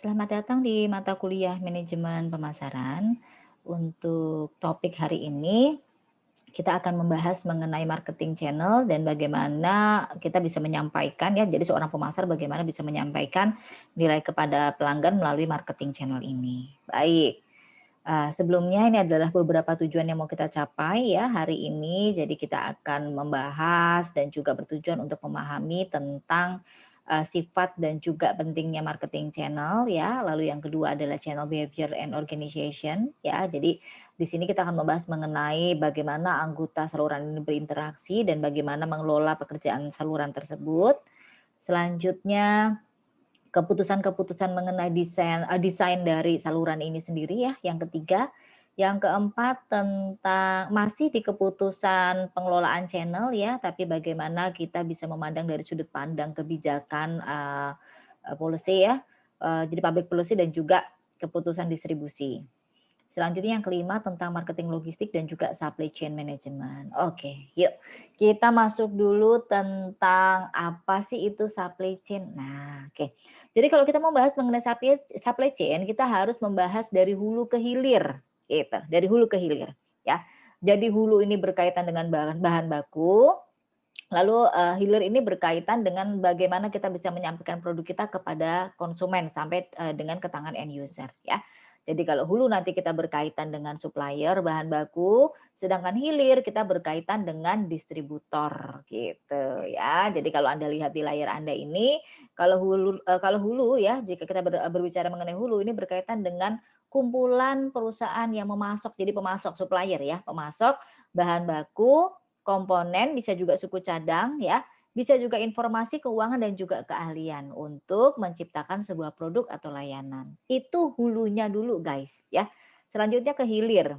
Selamat datang di mata kuliah manajemen pemasaran. Untuk topik hari ini, kita akan membahas mengenai marketing channel dan bagaimana kita bisa menyampaikan ya, jadi seorang pemasar bagaimana bisa menyampaikan nilai kepada pelanggan melalui marketing channel ini. Baik, sebelumnya ini adalah beberapa tujuan yang mau kita capai ya hari ini. Jadi kita akan membahas dan juga bertujuan untuk memahami tentang sifat dan juga pentingnya marketing channel ya. Lalu yang kedua adalah channel behavior and organization ya. Jadi di sini kita akan membahas mengenai bagaimana anggota saluran ini berinteraksi dan bagaimana mengelola pekerjaan saluran tersebut. Selanjutnya keputusan-keputusan mengenai desain dari saluran ini sendiri ya, yang ketiga. Yang keempat tentang masih di keputusan pengelolaan channel ya, tapi bagaimana kita bisa memandang dari sudut pandang kebijakan, policy ya, jadi public policy dan juga keputusan distribusi. Selanjutnya yang kelima tentang marketing logistik dan juga supply chain management. Oke, yuk kita masuk dulu tentang apa sih itu supply chain. Nah, oke. Jadi kalau kita mau bahas mengenai supply chain, kita harus membahas dari hulu ke hilir, gitu. Dari hulu ke hilir, ya. Jadi hulu ini berkaitan dengan bahan bahan baku, lalu hilir ini berkaitan dengan bagaimana kita bisa menyampaikan produk kita kepada konsumen sampai dengan ke tangan end user, ya. Jadi kalau hulu nanti kita berkaitan dengan supplier bahan baku, sedangkan hilir kita berkaitan dengan distributor gitu ya. Jadi kalau Anda lihat di layar Anda ini, kalau hulu ya, jika kita berbicara mengenai hulu ini berkaitan dengan kumpulan perusahaan yang memasok, jadi pemasok supplier ya, pemasok bahan baku, komponen, bisa juga suku cadang ya, bisa juga informasi keuangan dan juga keahlian untuk menciptakan sebuah produk atau layanan. Itu hulunya dulu guys ya. Selanjutnya ke hilir.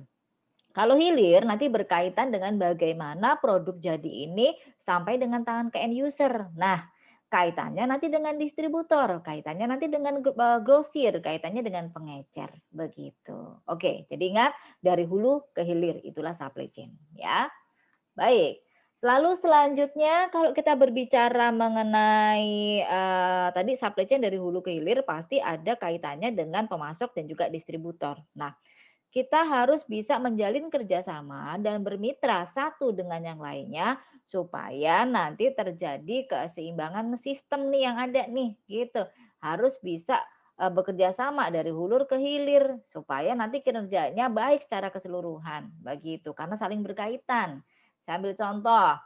Kalau hilir nanti berkaitan dengan bagaimana produk jadi ini sampai dengan tangan ke end user. Nah, kaitannya nanti dengan distributor, kaitannya nanti dengan grosir, kaitannya dengan pengecer, begitu. Oke, jadi ingat dari hulu ke hilir itulah supply chain ya. Baik. Lalu selanjutnya kalau kita berbicara mengenai, tadi supply chain dari hulu ke hilir pasti ada kaitannya dengan pemasok dan juga distributor. Nah, kita harus bisa menjalin kerjasama dan bermitra satu dengan yang lainnya supaya nanti terjadi keseimbangan sistem nih yang ada nih, gitu. Harus bisa, bekerja sama dari hulur ke hilir supaya nanti kinerjanya baik secara keseluruhan, begitu. Karena saling berkaitan. Saya ambil contoh,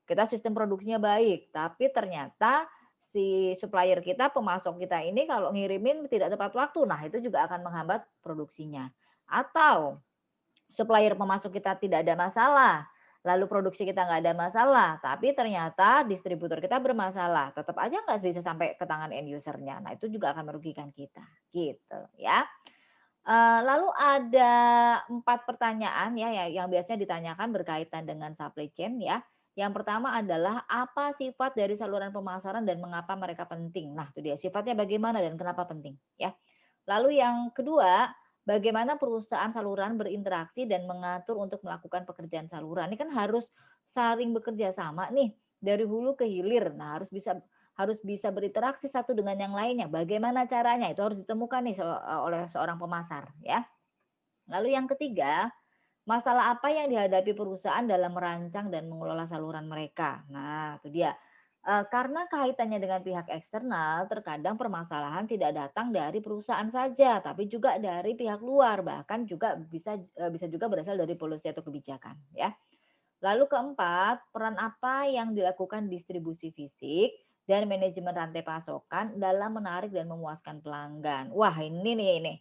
kita sistem produksinya baik, tapi ternyata si supplier kita, pemasok kita ini kalau ngirimin tidak tepat waktu, nah itu juga akan menghambat produksinya. Atau supplier pemasok kita tidak ada masalah, lalu produksi kita nggak ada masalah, tapi ternyata distributor kita bermasalah, tetap aja nggak bisa sampai ke tangan end user-nya. Nah itu juga akan merugikan kita, gitu ya. Lalu ada 4 pertanyaan yang biasanya ditanyakan berkaitan dengan supply chain ya. Yang pertama adalah apa sifat dari saluran pemasaran dan mengapa mereka penting. Nah, itu dia sifatnya bagaimana dan kenapa penting ya. Lalu yang kedua, bagaimana perusahaan saluran berinteraksi dan mengatur untuk melakukan pekerjaan saluran. Ini kan harus saling bekerja sama nih dari hulu ke hilir. Nah, harus bisa berinteraksi satu dengan yang lainnya. Bagaimana caranya? Itu harus ditemukan nih oleh seorang pemasar ya. Lalu yang ketiga, masalah apa yang dihadapi perusahaan dalam merancang dan mengelola saluran mereka? Nah, itu dia. Karena kaitannya dengan pihak eksternal, terkadang permasalahan tidak datang dari perusahaan saja, tapi juga dari pihak luar, bahkan juga bisa juga berasal dari polisi atau kebijakan, ya. Lalu keempat, peran apa yang dilakukan distribusi fisik dan manajemen rantai pasokan dalam menarik dan memuaskan pelanggan. Wah, ini nih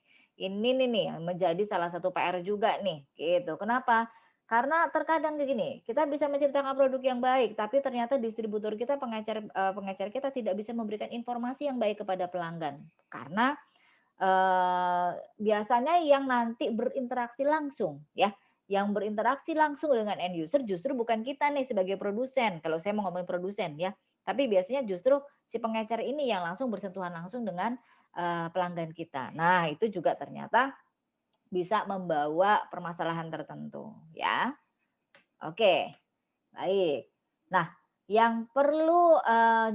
yang menjadi salah satu PR juga nih, gitu. Kenapa? Karena terkadang begini, kita bisa menciptakan produk yang baik, tapi ternyata distributor kita, pengecer kita tidak bisa memberikan informasi yang baik kepada pelanggan. Karena biasanya yang nanti berinteraksi langsung ya, yang berinteraksi langsung dengan end user justru bukan kita nih sebagai produsen, kalau saya mau ngomongin produsen ya, tapi biasanya justru si pengecer ini yang langsung bersentuhan langsung dengan, pelanggan kita. Nah, itu juga ternyata bisa membawa permasalahan tertentu ya. Oke, baik. Nah, yang perlu,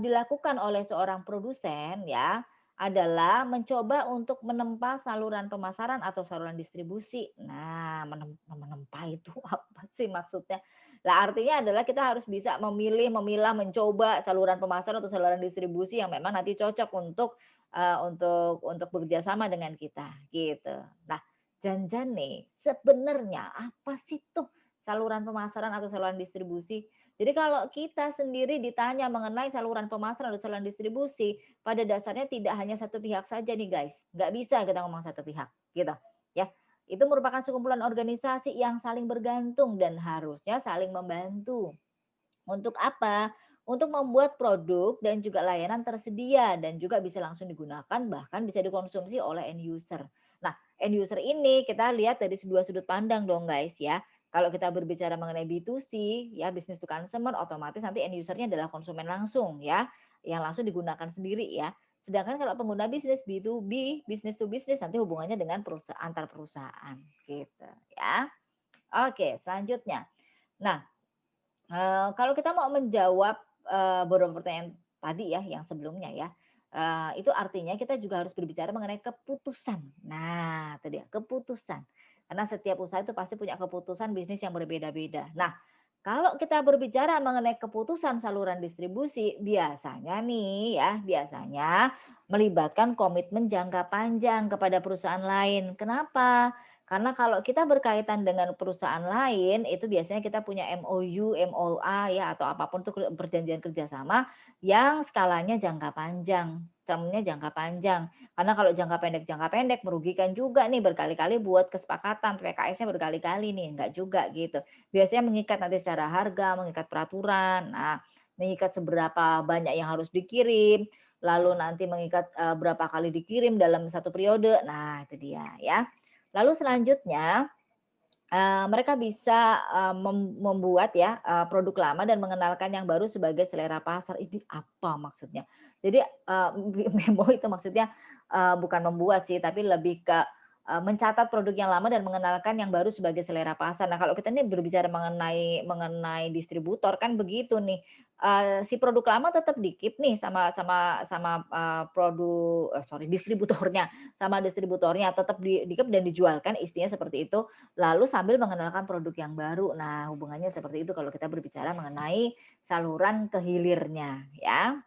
dilakukan oleh seorang produsen ya, adalah mencoba untuk menempa saluran pemasaran atau saluran distribusi. Nah, menempa itu apa sih maksudnya? Lah artinya adalah kita harus bisa memilih, memilah, mencoba saluran pemasaran atau saluran distribusi yang memang nanti cocok untuk bekerja sama dengan kita, gitu. Nah, Janjan nih, sebenarnya apa sih tuh saluran pemasaran atau saluran distribusi? Jadi kalau kita sendiri ditanya mengenai saluran pemasaran atau saluran distribusi, pada dasarnya tidak hanya satu pihak saja nih guys, nggak bisa kita ngomong satu pihak, gitu ya. Itu merupakan sekumpulan organisasi yang saling bergantung dan harusnya saling membantu. Untuk apa? Untuk membuat produk dan juga layanan tersedia dan juga bisa langsung digunakan bahkan bisa dikonsumsi oleh end user. Nah, end user ini kita lihat dari dua sudut pandang dong guys ya. Kalau kita berbicara mengenai B2C ya business to consumer otomatis nanti end usernya adalah konsumen langsung ya yang langsung digunakan sendiri ya. Sedangkan kalau pengguna bisnis B2B, business to business nanti hubungannya dengan perusahaan antar perusahaan gitu ya. Oke, selanjutnya. Nah, kalau kita mau menjawab, beberapa pertanyaan tadi ya, yang sebelumnya ya, itu artinya kita juga harus berbicara mengenai keputusan. Nah, itu dia, keputusan. Karena setiap usaha itu pasti punya keputusan bisnis yang berbeda-beda. Nah, kalau kita berbicara mengenai keputusan saluran distribusi, biasanya nih ya, biasanya melibatkan komitmen jangka panjang kepada perusahaan lain. Kenapa? Karena kalau kita berkaitan dengan perusahaan lain, itu biasanya kita punya MOU, MOA ya atau apapun itu perjanjian kerjasama yang skalanya jangka panjang, termnya jangka panjang. Karena kalau jangka pendek merugikan juga nih berkali-kali buat kesepakatan, PKS-nya berkali-kali nih, enggak juga gitu. Biasanya mengikat nanti secara harga, mengikat peraturan, nah mengikat seberapa banyak yang harus dikirim, lalu nanti mengikat, berapa kali dikirim dalam satu periode. Nah, itu dia ya. Lalu selanjutnya, mereka bisa, membuat ya, produk lama dan mengenalkan yang baru sebagai selera pasar. Ini apa maksudnya? Jadi, memo itu maksudnya, bukan membuat sih, tapi lebih ke, mencatat produk yang lama dan mengenalkan yang baru sebagai selera pasar. Nah, kalau kita ini berbicara mengenai mengenai distributor kan begitu nih, si produk lama tetap di-keep nih distributornya sama distributornya tetap di-keep dan dijualkan, istilahnya seperti itu. Lalu sambil mengenalkan produk yang baru. Nah, hubungannya seperti itu kalau kita berbicara mengenai saluran ke hilirnya, ya.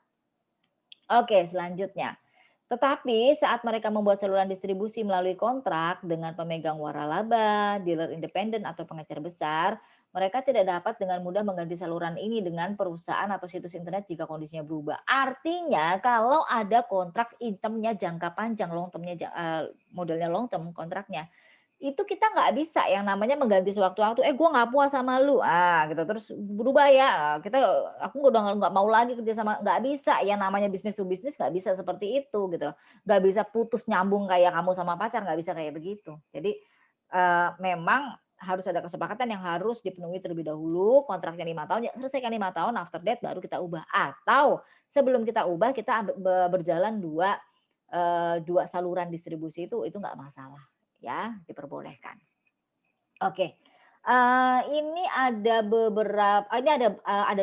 Oke, selanjutnya. Tetapi saat mereka membuat saluran distribusi melalui kontrak dengan pemegang waralaba, dealer independen atau pengecer besar, mereka tidak dapat dengan mudah mengganti saluran ini dengan perusahaan atau situs internet jika kondisinya berubah. Artinya kalau ada kontrak itemnya jangka panjang, long termnya modelnya long term kontraknya, itu kita nggak bisa yang namanya mengganti sewaktu-waktu, "Eh, gua nggak puas sama lu," gitu, "terus berubah ya, aku udah nggak mau lagi kerja sama." Nggak bisa, yang namanya bisnis to bisnis nggak bisa seperti itu, gitu loh. Nggak bisa putus nyambung kayak kamu sama pacar, nggak bisa kayak begitu. Jadi, memang harus ada kesepakatan yang harus dipenuhi terlebih dahulu, kontraknya 5 tahun, ya selesaikan 5 tahun, after that baru kita ubah. Atau sebelum kita ubah, kita berjalan 2 saluran distribusi itu nggak masalah. Ya, diperbolehkan. Oke, ini ada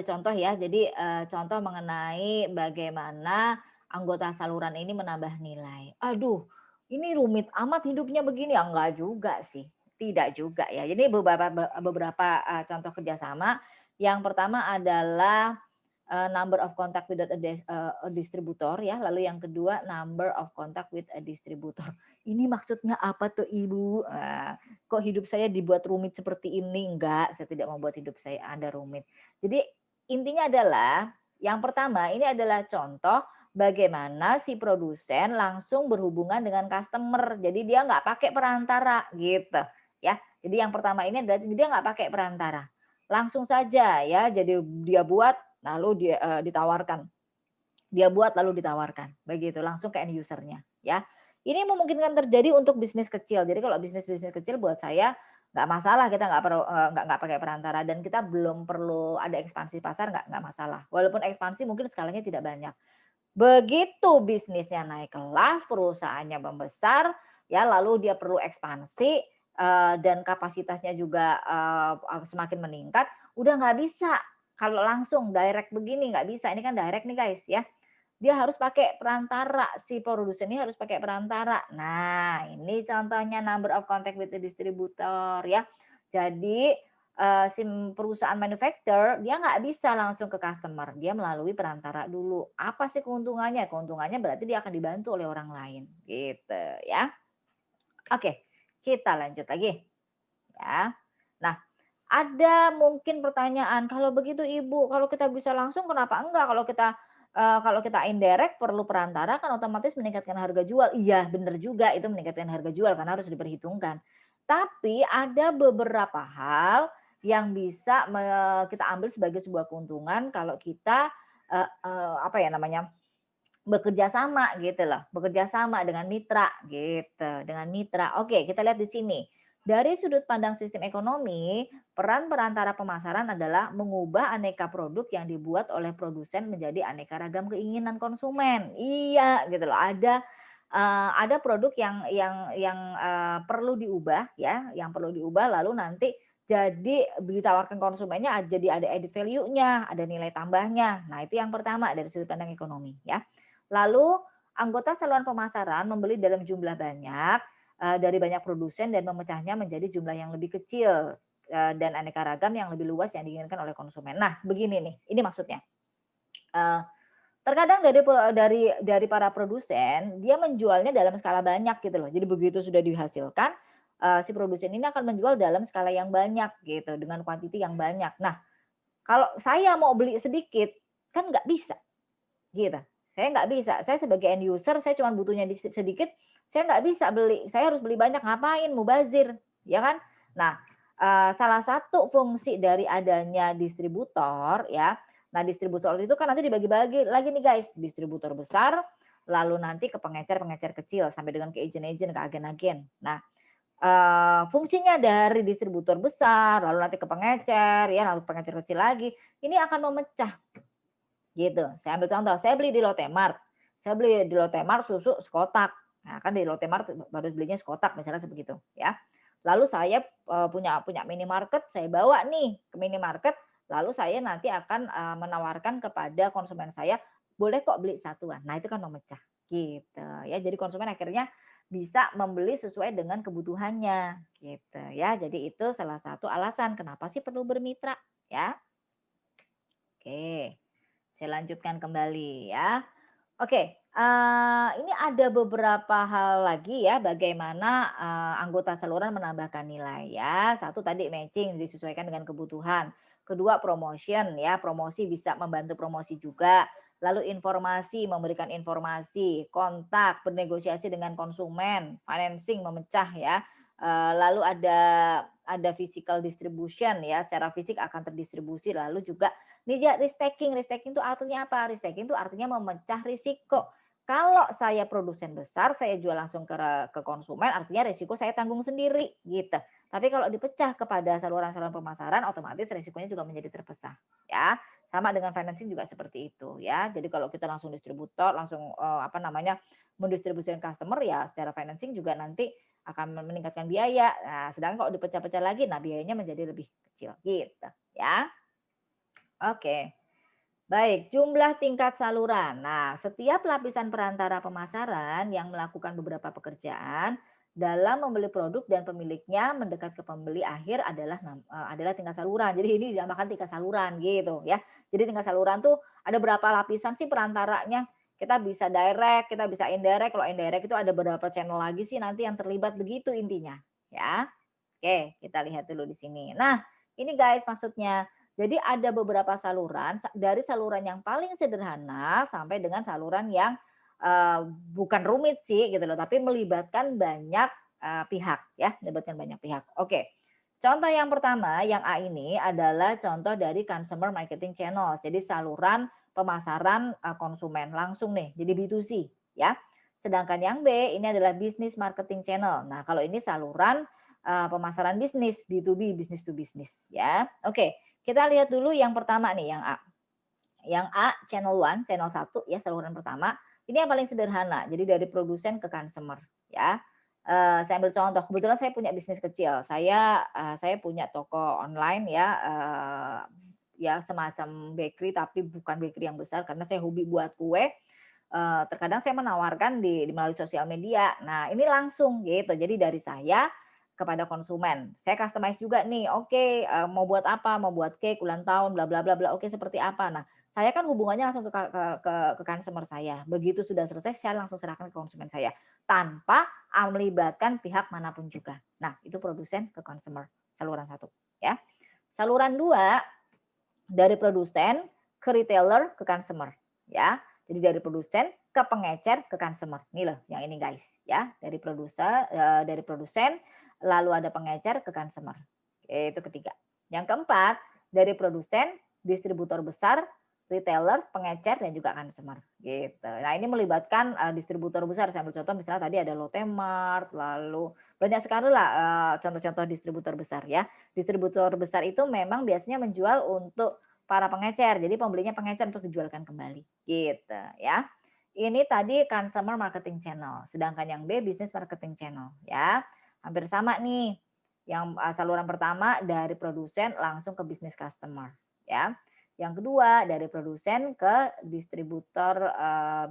contoh ya. Jadi, contoh mengenai bagaimana anggota saluran ini menambah nilai. Aduh, ini rumit amat hidupnya begini, ya enggak juga sih, tidak juga ya. Jadi beberapa, contoh kerjasama. Yang pertama adalah number of contact with a distributor ya, lalu yang kedua number of contact with a distributor. Ini maksudnya apa tuh Ibu? Kok hidup saya dibuat rumit seperti ini? Enggak, saya tidak membuat hidup saya Anda rumit. Jadi intinya adalah yang pertama ini adalah contoh bagaimana si produsen langsung berhubungan dengan customer. Jadi dia nggak pakai perantara gitu ya. Jadi yang pertama ini adalah dia nggak pakai perantara. Langsung saja ya, jadi dia buat lalu dia, ditawarkan. Dia buat lalu ditawarkan, begitu langsung ke end user-nya ya. Ini memungkinkan terjadi untuk bisnis kecil. Jadi kalau bisnis-bisnis kecil buat saya nggak masalah kita nggak perlu, nggak pakai perantara dan kita belum perlu ada ekspansi pasar nggak masalah. Walaupun ekspansi mungkin skalanya tidak banyak. Begitu bisnisnya naik kelas, perusahaannya membesar, ya lalu dia perlu ekspansi, dan kapasitasnya juga, semakin meningkat, udah nggak bisa kalau langsung direct begini, nggak bisa. Ini kan direct nih guys ya. dia harus pakai perantara, si produsen ini harus pakai perantara. Nah, ini contohnya number of contact with the distributor ya. Jadi, si perusahaan manufacturer dia nggak bisa langsung ke customer, dia melalui perantara dulu. Apa sih keuntungannya? Keuntungannya berarti dia akan dibantu oleh orang lain, gitu ya. Oke, kita lanjut lagi ya. Nah, ada mungkin pertanyaan, "Kalau begitu Ibu, kalau kita bisa langsung kenapa enggak? Kalau kita indirect perlu perantara kan otomatis meningkatkan harga jual." Iya, bener juga itu meningkatkan harga jual karena harus diperhitungkan. Tapi ada beberapa hal yang bisa kita ambil sebagai sebuah keuntungan kalau kita, apa ya namanya, bekerja sama gitu loh, bekerja sama dengan mitra gitu, dengan mitra. Oke, kita lihat di sini. Dari sudut pandang sistem ekonomi, peran perantara pemasaran adalah mengubah aneka produk yang dibuat oleh produsen menjadi aneka ragam keinginan konsumen. Iya, gitu loh. Ada produk yang perlu diubah ya, yang perlu diubah lalu nanti jadi ditawarkan konsumennya jadi ada added value-nya, ada nilai tambahnya. Nah, itu yang pertama dari sudut pandang ekonomi ya. Lalu anggota saluran pemasaran membeli dalam jumlah banyak, dari banyak produsen dan memecahnya menjadi jumlah yang lebih kecil, dan aneka ragam yang lebih luas yang diinginkan oleh konsumen. Nah, begini nih, ini maksudnya, eee, terkadang dari para produsen, dia menjualnya dalam skala banyak gitu loh. Jadi begitu sudah dihasilkan, si produsen ini akan menjual dalam skala yang banyak gitu, dengan kuantiti yang banyak. Nah, kalau saya mau beli sedikit, kan nggak bisa. Gitu. Saya nggak bisa, saya sebagai end user, saya cuma butuhnya sedikit, saya nggak bisa beli, saya harus beli banyak, ngapain, mubazir, ya kan? Nah, salah satu fungsi dari adanya distributor ya, nah distributor itu kan nanti dibagi-bagi lagi nih guys, distributor besar, lalu nanti ke pengecer-pengecer kecil, sampai dengan ke agen-agen, ke agen-agen. Nah, fungsinya dari distributor besar, lalu nanti ke pengecer, ya, lalu pengecer kecil lagi, ini akan memecah gitu. Saya ambil contoh, saya beli di Lotte Mart, susu sekotak. Nah, kan di Lotte Mart baru belinya sekotak misalnya sebegitu ya. Lalu saya, punya punya minimarket, saya bawa nih ke minimarket, lalu saya nanti akan, menawarkan kepada konsumen saya, "Boleh kok beli satuan." Nah, itu kan memecah, gitu ya. Jadi konsumen akhirnya bisa membeli sesuai dengan kebutuhannya, gitu ya. Jadi itu salah satu alasan kenapa sih perlu bermitra, ya. Oke. Saya lanjutkan kembali ya. Oke, ini ada beberapa hal lagi ya bagaimana, anggota saluran menambahkan nilai ya. Satu tadi matching disesuaikan dengan kebutuhan. Kedua promotion ya, promosi bisa membantu promosi juga. Lalu informasi, memberikan informasi, kontak, bernegosiasi dengan konsumen, financing memecah ya. Lalu ada physical distribution ya, secara fisik akan terdistribusi, lalu juga restacking. Restacking itu artinya apa? Restacking itu artinya memecah risiko. Kalau saya produsen besar, saya jual langsung ke konsumen, artinya risiko saya tanggung sendiri, gitu. Tapi kalau dipecah kepada saluran-saluran pemasaran, otomatis risikonya juga menjadi terpecah, ya. Sama dengan financing juga seperti itu, ya. Jadi kalau kita langsung distributor, langsung, apa namanya, mendistribusikan customer, ya secara financing juga nanti akan meningkatkan biaya. Nah, sedangkan kalau dipecah-pecah lagi, nah biayanya menjadi lebih kecil, gitu, ya. Oke. Baik, jumlah tingkat saluran. Nah, setiap lapisan perantara pemasaran yang melakukan beberapa pekerjaan dalam membeli produk dan pemiliknya mendekat ke pembeli akhir adalah tingkat saluran. Jadi ini dinamakan tingkat saluran gitu ya. Jadi tingkat saluran tuh ada berapa lapisan sih perantaranya? Kita bisa direct, kita bisa indirect. Kalau indirect itu ada berapa channel lagi sih nanti yang terlibat begitu intinya, ya. Oke, kita lihat dulu di sini. Nah, ini guys maksudnya. Jadi ada beberapa saluran, dari saluran yang paling sederhana sampai dengan saluran yang, bukan rumit sih gitu loh, tapi melibatkan banyak, pihak ya, melibatkan banyak pihak. Oke, contoh yang pertama, yang A ini adalah contoh dari consumer marketing channel. Jadi saluran pemasaran, konsumen langsung nih, jadi B2C ya. Sedangkan yang B ini adalah business marketing channel. Nah, kalau ini saluran, pemasaran bisnis, B2B, business to business ya. Oke. Kita lihat dulu yang pertama nih, yang A. Yang A channel one, channel satu ya saluran pertama, ini yang paling sederhana. Jadi dari produsen ke consumer ya. Saya ambil contoh, kebetulan saya punya bisnis kecil. Saya punya toko online ya, ya semacam bakery tapi bukan bakery yang besar karena saya hobi buat kue. terkadang saya menawarkan di melalui sosial media. Nah, ini langsung gitu. Jadi dari saya kepada konsumen. Saya customize juga nih, oke, mau buat apa? Mau buat cake ulang tahun bla bla bla bla, oke seperti apa. Nah, saya kan hubungannya langsung ke customer saya. Begitu sudah selesai, saya langsung serahkan ke konsumen saya, tanpa melibatkan pihak manapun juga. Nah, itu produsen ke consumer, saluran satu, ya. Saluran 2 dari produsen ke retailer ke consumer, ya. Jadi dari produsen ke pengecer ke consumer. Nih loh yang ini guys, ya. Dari produsen lalu ada pengecer ke consumer. Itu ketiga. Yang keempat, dari produsen, distributor besar, retailer, pengecer dan juga consumer gitu. Nah, ini melibatkan distributor besar. Saya ambil contoh misalnya tadi ada Lotte Mart, lalu banyak sekali lah contoh-contoh distributor besar ya. Distributor besar itu memang biasanya menjual untuk para pengecer. Jadi pembelinya pengecer untuk dijualkan kembali, gitu ya. Ini tadi consumer marketing channel, sedangkan yang B business marketing channel ya. Hampir sama nih. Yang saluran pertama dari produsen langsung ke bisnis customer ya. Yang kedua dari produsen ke distributor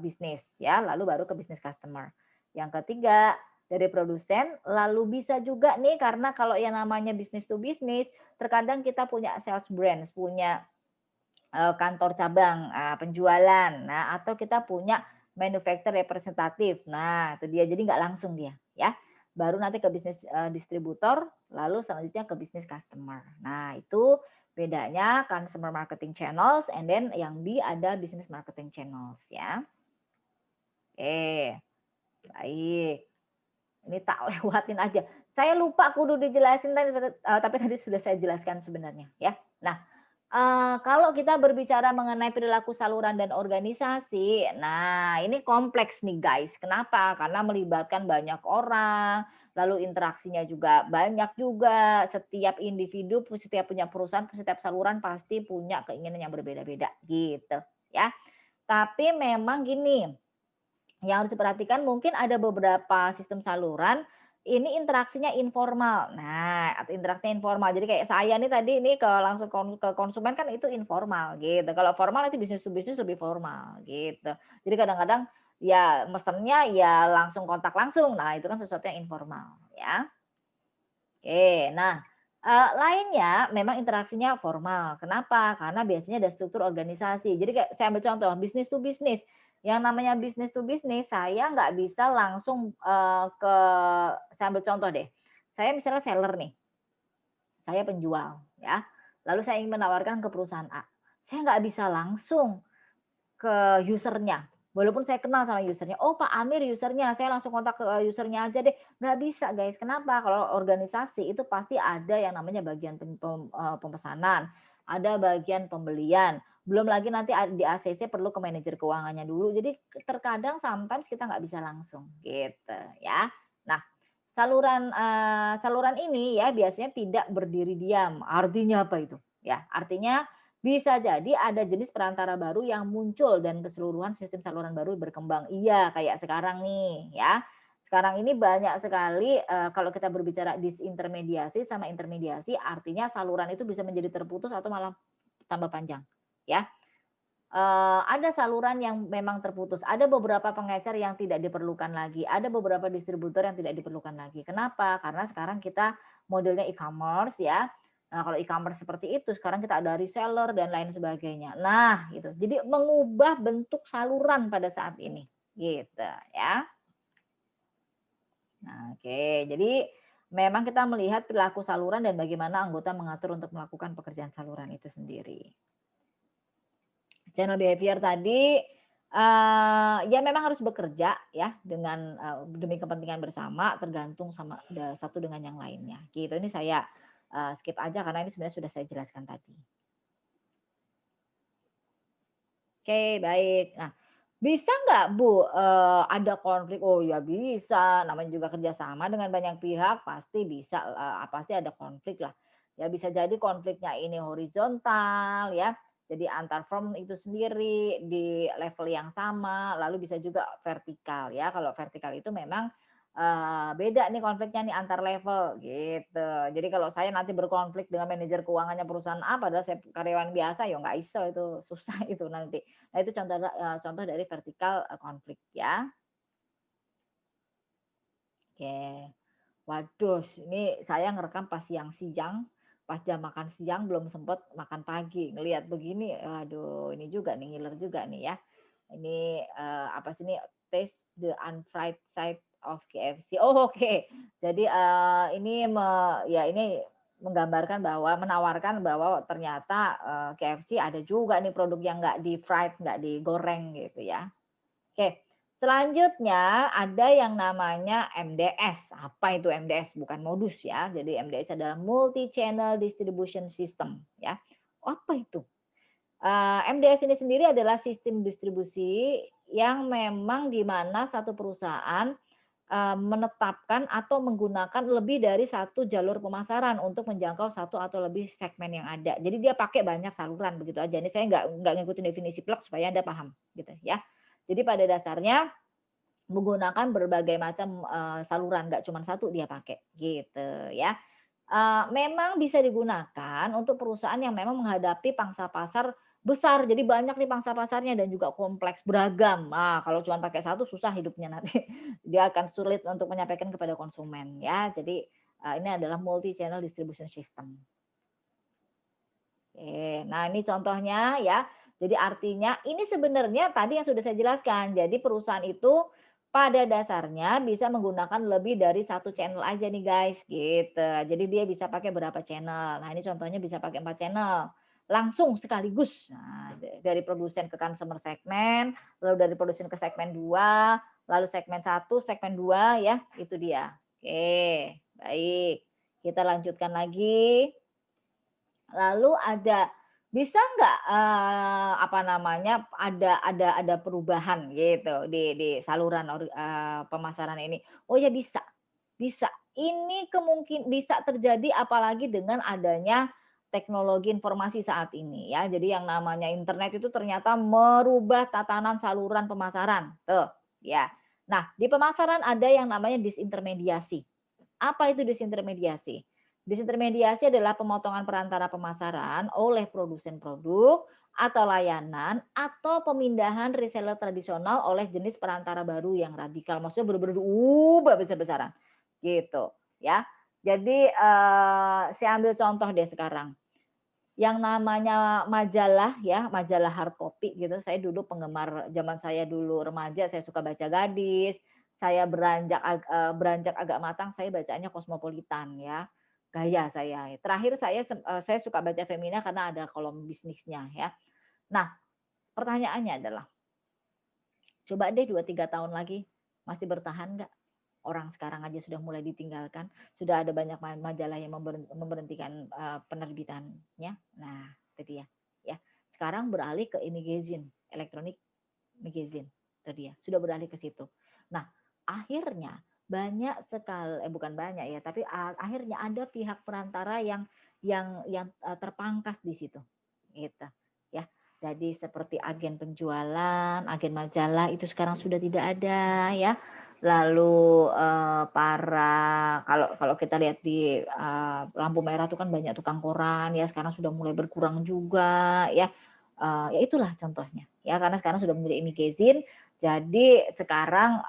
bisnis ya, lalu baru ke bisnis customer. Yang ketiga dari produsen, lalu bisa juga nih karena kalau yang namanya bisnis to bisnis, terkadang kita punya sales brands, punya kantor cabang penjualan, nah atau kita punya manufacturer representatif. Nah, itu dia jadi nggak langsung dia ya. Baru nanti ke bisnis distributor, lalu selanjutnya ke bisnis customer. Nah, itu bedanya consumer marketing channels and then yang B ada business marketing channels ya. Oke, baik. Ini tak lewatin aja. Saya lupa kudu dijelasin tadi, tapi tadi sudah saya jelaskan sebenarnya ya. Nah, kalau kita berbicara mengenai perilaku saluran dan organisasi, nah ini kompleks nih guys. Kenapa? Karena melibatkan banyak orang, lalu interaksinya juga banyak juga. Setiap individu, setiap punya perusahaan, setiap saluran pasti punya keinginan yang berbeda-beda gitu ya. Tapi memang gini, yang harus diperhatikan mungkin ada beberapa sistem saluran, ini interaksinya informal. Nah, atau interaksinya informal. Jadi kayak saya nih tadi ini ke langsung ke konsumen kan itu informal gitu. Kalau formal itu bisnis to bisnis lebih formal gitu. Jadi kadang-kadang ya mesennya ya langsung kontak langsung. Nah, itu kan sesuatu yang informal ya. Oke, nah, lainnya memang interaksinya formal. Kenapa? Karena biasanya ada struktur organisasi. Jadi kayak saya ambil contoh bisnis to bisnis. Yang namanya bisnis to bisnis, saya nggak bisa langsung, saya ambil contoh deh, saya misalnya seller nih, saya penjual ya, lalu saya ingin menawarkan ke perusahaan A. Saya nggak bisa langsung ke usernya, walaupun saya kenal sama usernya, "Oh Pak Amir usernya, saya langsung kontak ke usernya aja deh." Nggak bisa guys, kenapa? Kalau organisasi itu pasti ada yang namanya bagian pemesanan, ada bagian pembelian, belum lagi nanti di ACC perlu ke manajer keuangannya dulu, jadi terkadang sometimes kita nggak bisa langsung, gitu ya. Nah, saluran ini ya biasanya tidak berdiri diam, artinya apa itu? Ya, artinya bisa jadi ada jenis perantara baru yang muncul dan keseluruhan sistem saluran baru berkembang. Iya, kayak sekarang nih ya. Sekarang ini banyak sekali kalau kita berbicara disintermediasi sama intermediasi, artinya saluran itu bisa menjadi terputus atau malah tambah panjang, ya. Ada saluran yang memang terputus, ada beberapa pengecer yang tidak diperlukan lagi, ada beberapa distributor yang tidak diperlukan lagi. Kenapa? Karena sekarang kita modelnya e-commerce ya. Nah, kalau e-commerce seperti itu, sekarang kita ada reseller dan lain sebagainya. Nah, gitu. Jadi mengubah bentuk saluran pada saat ini, gitu ya. Nah, oke. Jadi memang kita melihat perilaku saluran dan bagaimana anggota mengatur untuk melakukan pekerjaan saluran itu sendiri. Channel behavior tadi, ya memang harus bekerja ya dengan, demi kepentingan bersama tergantung sama satu dengan yang lainnya gitu. Ini saya, skip aja karena ini sebenarnya sudah saya jelaskan tadi. Oke baik. Nah, bisa nggak Bu, ada konflik? Oh ya bisa, namanya juga kerjasama dengan banyak pihak pasti bisa, pasti ada konflik lah. Ya bisa jadi konfliknya ini horizontal ya, jadi antar firm itu sendiri di level yang sama, lalu bisa juga vertikal ya. Kalau vertikal itu memang, beda nih konfliknya nih antar level gitu. Jadi kalau saya nanti berkonflik dengan manajer keuangannya perusahaan A, padahal saya karyawan biasa, ya nggak iso itu, susah itu nanti. Nah itu contoh dari vertikal konflik ya. Oke. Waduh, ini saya ngerekam pas siang-siang, pas jam makan siang belum sempet makan pagi. Ngelihat begini, aduh ini juga nih, ngiler juga nih ya. Ini, apa sih ini, Taste the Unfried Side of KFC. Oh, oke. Jadi, ini ya ini menggambarkan bahwa menawarkan bahwa ternyata, KFC ada juga nih produk yang nggak di-fried, nggak digoreng gitu ya. Oke, selanjutnya ada yang namanya MDS. Apa itu MDS? Bukan modus ya. Jadi MDS adalah multi channel distribution system ya. Apa itu? MDS ini sendiri adalah sistem distribusi yang memang di mana satu perusahaan menetapkan atau menggunakan lebih dari satu jalur pemasaran untuk menjangkau satu atau lebih segmen yang ada. Jadi dia pakai banyak saluran begitu aja. Ini saya nggak ngikutin definisi plug supaya Anda paham gitu ya. Jadi pada dasarnya menggunakan berbagai macam, saluran, nggak cuma satu dia pakai, gitu ya. Memang bisa digunakan untuk perusahaan yang memang menghadapi pangsa pasar besar, jadi banyak nih pangsa pasarnya dan juga kompleks, beragam. Nah, kalau cuma pakai satu susah hidupnya nanti, dia akan sulit untuk menyampaikan kepada konsumen ya. Jadi, ini adalah multi channel distribution system. Oke, nah ini contohnya ya. Jadi artinya ini sebenarnya tadi yang sudah saya jelaskan. Jadi perusahaan itu pada dasarnya bisa menggunakan lebih dari satu channel aja nih guys, gitu. Jadi dia bisa pakai berapa channel. Nah ini contohnya bisa pakai 4 channel. Langsung sekaligus. Nah, dari produsen ke customer segmen, lalu dari produsen ke segmen 2, lalu segmen 1, segmen 2 ya, itu dia. Oke, baik. Kita lanjutkan lagi. Lalu bisa nggak, apa namanya, ada perubahan gitu di saluran pemasaran ini? Oh ya bisa bisa. Ini bisa terjadi apalagi dengan adanya teknologi informasi saat ini ya. Jadi yang namanya internet itu ternyata merubah tatanan saluran pemasaran, tuh, ya. Nah, di pemasaran ada yang namanya disintermediasi. Apa itu disintermediasi? Disintermediasi adalah pemotongan perantara pemasaran oleh produsen produk atau layanan atau pemindahan reseller tradisional oleh jenis perantara baru yang radikal. Maksudnya benar-benar diubah besar-besaran gitu ya. Jadi saya ambil contoh deh sekarang. Yang namanya majalah ya, majalah hard copy gitu. Saya dulu penggemar zaman saya dulu remaja, saya suka baca Gadis. Saya beranjak agak matang, saya bacanya Cosmopolitan ya. Gaya saya. Terakhir saya suka baca Femina karena ada kolom bisnisnya ya. Nah, pertanyaannya adalah, coba deh 2 3 tahun lagi masih bertahan nggak? Orang sekarang aja sudah mulai ditinggalkan, sudah ada banyak majalah yang memberhentikan, penerbitannya. Nah, itu dia, ya. Sekarang beralih ke e-magazine, electronic magazine, itu dia, sudah beralih ke situ. Nah, akhirnya banyak sekali bukan banyak ya, tapi akhirnya ada pihak perantara yang terpangkas di situ, gitu, ya. Jadi seperti agen penjualan, agen majalah itu sekarang sudah tidak ada, ya. Lalu, kalau kalau kita lihat di, lampu merah itu kan banyak tukang koran ya, sekarang sudah mulai berkurang juga ya, ya itulah contohnya ya, karena sekarang sudah menjadi e-magazine, jadi sekarang,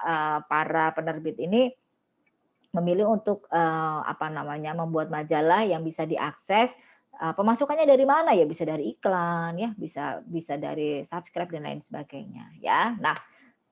para penerbit ini memilih untuk, apa namanya, membuat majalah yang bisa diakses, pemasukannya dari mana ya, bisa dari iklan ya, bisa bisa dari subscribe dan lain sebagainya ya. Nah,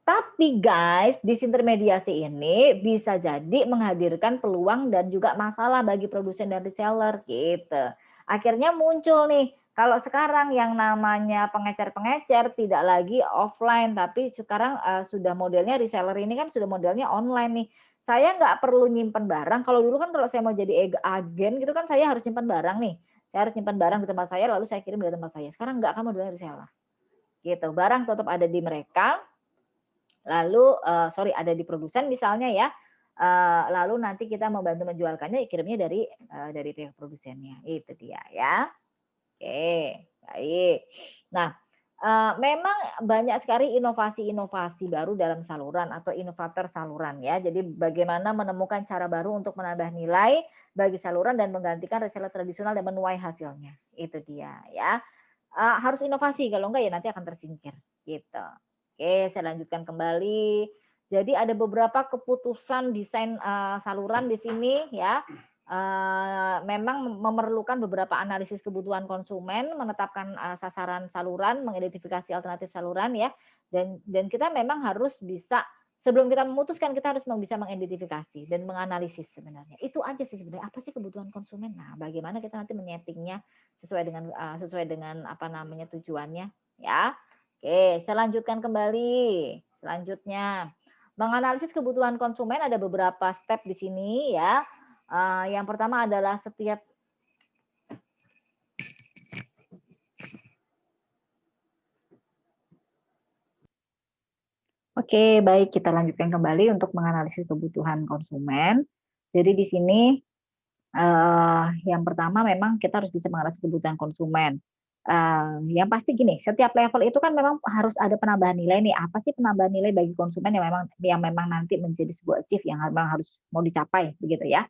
tapi guys, disintermediasi ini bisa jadi menghadirkan peluang dan juga masalah bagi produsen dan reseller gitu. Akhirnya muncul nih, kalau sekarang yang namanya pengecer-pengecer tidak lagi offline, tapi sekarang sudah modelnya reseller ini kan sudah modelnya online nih. Saya nggak perlu nyimpen barang. Kalau dulu kan kalau saya mau jadi agen gitu kan saya harus nyimpen barang nih. Saya harus nyimpen barang di tempat saya lalu saya kirim di tempat saya. Sekarang nggak, kan modelnya reseller. Gitu. Barang tetap ada di mereka, lalu ada di produsen misalnya ya, lalu nanti kita membantu menjualkannya, kirimnya dari pihak produsennya, itu dia ya. Oke, baik. Nah, Memang banyak sekali inovasi-inovasi baru dalam saluran atau inovator saluran ya. Jadi bagaimana menemukan cara baru untuk menambah nilai bagi saluran dan menggantikan reseller tradisional dan menuai hasilnya, itu dia ya. Harus inovasi kalau enggak ya nanti akan tersingkir, gitu. Oke, saya lanjutkan kembali. Jadi ada beberapa keputusan desain, saluran di sini ya, memang memerlukan beberapa analisis kebutuhan konsumen, menetapkan, sasaran saluran, mengidentifikasi alternatif saluran ya, dan kita memang harus bisa sebelum kita memutuskan kita harus bisa mengidentifikasi dan menganalisis sebenarnya. Itu aja sih sebenarnya, apa sih kebutuhan konsumen? Nah, bagaimana kita nanti menyetingnya sesuai dengan apa namanya, tujuannya ya. Oke, saya lanjutkan kembali. Selanjutnya, menganalisis kebutuhan konsumen ada beberapa step di sini ya. Yang pertama adalah setiap Oke, baik kita lanjutkan kembali untuk menganalisis kebutuhan konsumen. Jadi di sini, yang pertama memang kita harus bisa menganalisis kebutuhan konsumen. Yang pasti gini, setiap level itu kan memang harus ada penambahan nilai nih, apa sih penambahan nilai bagi konsumen yang memang nanti menjadi sebuah achieve yang memang harus mau dicapai, begitu ya.